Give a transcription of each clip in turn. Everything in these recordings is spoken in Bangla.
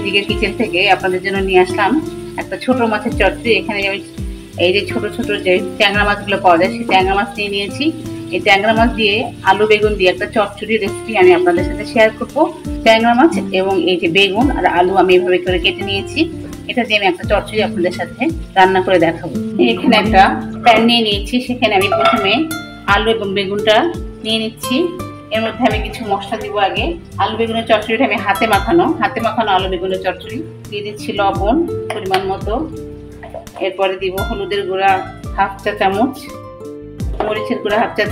দিকে কিচেন থেকে আপনাদের জন্য নিয়ে আসলাম একটা ছোট মাছের চচ্চড়ি। এখানে আমি এই যে ছোট ছোট যে ট্যাংরা মাছগুলো পাওয়া যায় সেই ট্যাংরা মাছ নিয়ে নিয়েছি। এই ট্যাংরা মাছ দিয়ে আলু বেগুন দিয়ে একটা চচ্চড়ি রেসিপি আমি আপনাদের সাথে শেয়ার করবো। ট্যাংরা মাছ এবং এই যে বেগুন আর আলু আমি এভাবে করে কেটে নিয়েছি। এটা দিয়ে আমি একটা চচ্চড়ি আপনাদের সাথে রান্না করে দেখাবো। এখানে একটা প্যান নিয়ে নিয়েছি, সেখানে আমি প্রথমে আলু এবং বেগুনটা নিয়ে নিচ্ছি। এর মধ্যে আমি কিছু মশলা দিব। আগে আলু বেগুনের চচ্চড়িটা আমি হাতে মাখানো আলু বেগুনের চচ্চড়ি। দিয়ে দিচ্ছি লবণ পরিমাণ মতো, এরপরে দিব হলুদের গুঁড়া হাফ চা চামচ, মরিচের গুঁড়া হাফ চা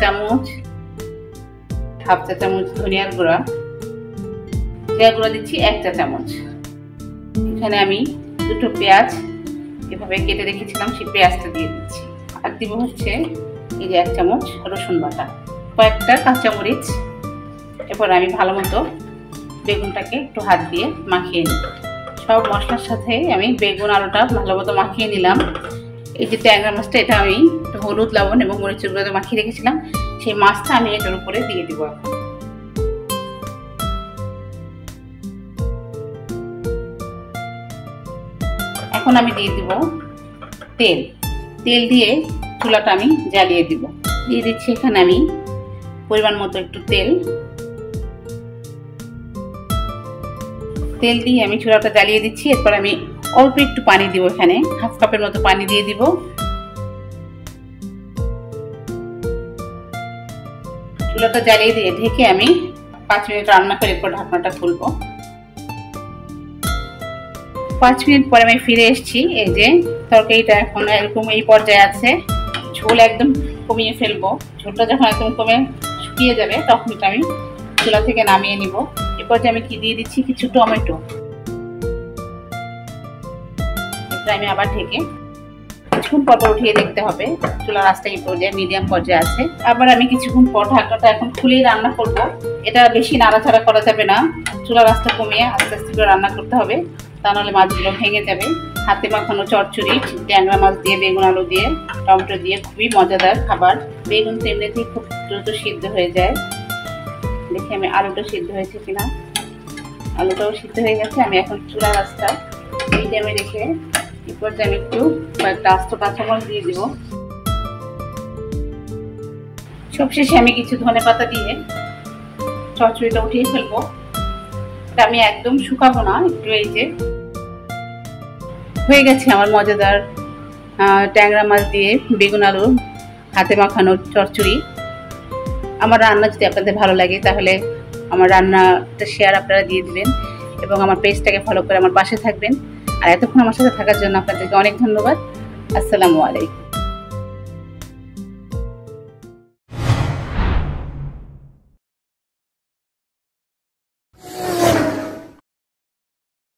চামচ ধনিয়ার গুঁড়া, জিরা গুঁড়া দিচ্ছি 1 চা চামচ। এখানে আমি দুটো পেঁয়াজ এভাবে কেটে রেখেছিলাম, সেই পেঁয়াজটা দিয়ে দিচ্ছি। আর দিব হচ্ছে এই যে 1 চামচ রসুন বাটা, কয়েকটা কাঁচামরিচ। এরপর আমি ভালো মতো বেগুনটাকে একটু হাত দিয়ে মাখিয়ে নিই। সব মশলার সাথে আমি বেগুন আলুটা ভালো মতো মাখিয়ে নিলাম। এই যে ট্যাংরা মাছটা, এটা আমি একটু হলুদ লবণ এবং মরিচের গুঁড়ো মাখিয়ে রেখেছিলাম, সেই মাছটা আমি এটার উপরে দিয়ে দিব। এখন আমি দিয়ে দিব তেল দিয়ে চুলাটা আমি জ্বালিয়ে দিব। দিয়ে দিচ্ছি এখানে আমি পরিমাণ মতো একটু তেল দিয়ে আমি চুলাটা জ্বালিয়ে দিচ্ছি। এরপর আমি অল্প একটু পানি দিব, এখানে হাফ কাপের মতো পানি দিয়ে দিব। চুলাটা জ্বালিয়ে দিয়ে ঢেকে আমি 5 মিনিট রান্না করে এরপর ঢাকনাটা খুলবো। 5 মিনিট পরে আমি ফিরে এসেছি। এই যে তরকারিটা এখন এরকম এই পর্যায়ে আছে। ঝোল একদম কমিয়ে ফেলবো। ঝোলটা যখন একদম কমে শুকিয়ে যাবে তখন এটা আমি চুলা থেকে নামিয়ে নিব। এরপর যে আমি কি দিয়ে দিচ্ছি কিছু টমেটো। এটা আমি আবার ঢেকে কিছুক্ষণ পর উঠিয়ে দেখতে হবে। চুলার আঁচটা এই পর্যায়ে মিডিয়াম পর্যায়ে আছে। আবার আমি কিছুক্ষণ পর ঢাকনাটা এখন খুলেই রান্না করব। এটা বেশি নাড়াচাড়া করা যাবে না, চুলার আঁচটা কমিয়ে আস্তে আস্তে করে রান্না করতে হবে, তা নাহলে মাছগুলো ভেঙে যাবে। হাতে মাখানো চচ্চড়ি ট্যাংরা মাছ দিয়ে বেগুন আলু দিয়ে টমেটো দিয়ে খুবই মজাদার খাবার। বেগুন তো এমনিতেই খুব দ্রুত সিদ্ধ হয়ে যায়। দেখি আমি আলুটা সিদ্ধ হয়েছে কিনা। আলুটাও সিদ্ধ হয়ে গেছে। আমি এখন চুলার আঁচটা মিডিয়ামে রেখে এরপর যে আমি একটু কয়েকটা আস্ত কাঁচামরিচ দিয়ে দিব। সবশেষে আমি কিছু ধনেপাতা দিয়ে চচ্চড়িটা উঠিয়ে ফেলবো। এটা আমি একদম শুকাবো না, একটু এই যে হয়ে গেছে আমার মজাদার ট্যাংরা মাছ দিয়ে বেগুন আলু হাতে মাখানো চচ্চড়ি। আমার রান্না যদি আপনাদের ভালো লাগে তাহলে আমার রান্নাটা শেয়ার আপনারা দিয়ে দিবেন এবং আমার পেজটাকে ফলো করে আমার পাশে থাকবেন। আর এতক্ষণ আমার সাথে থাকার জন্য আপনাদেরকে অনেক ধন্যবাদ। আসসালামু আলাইকুম।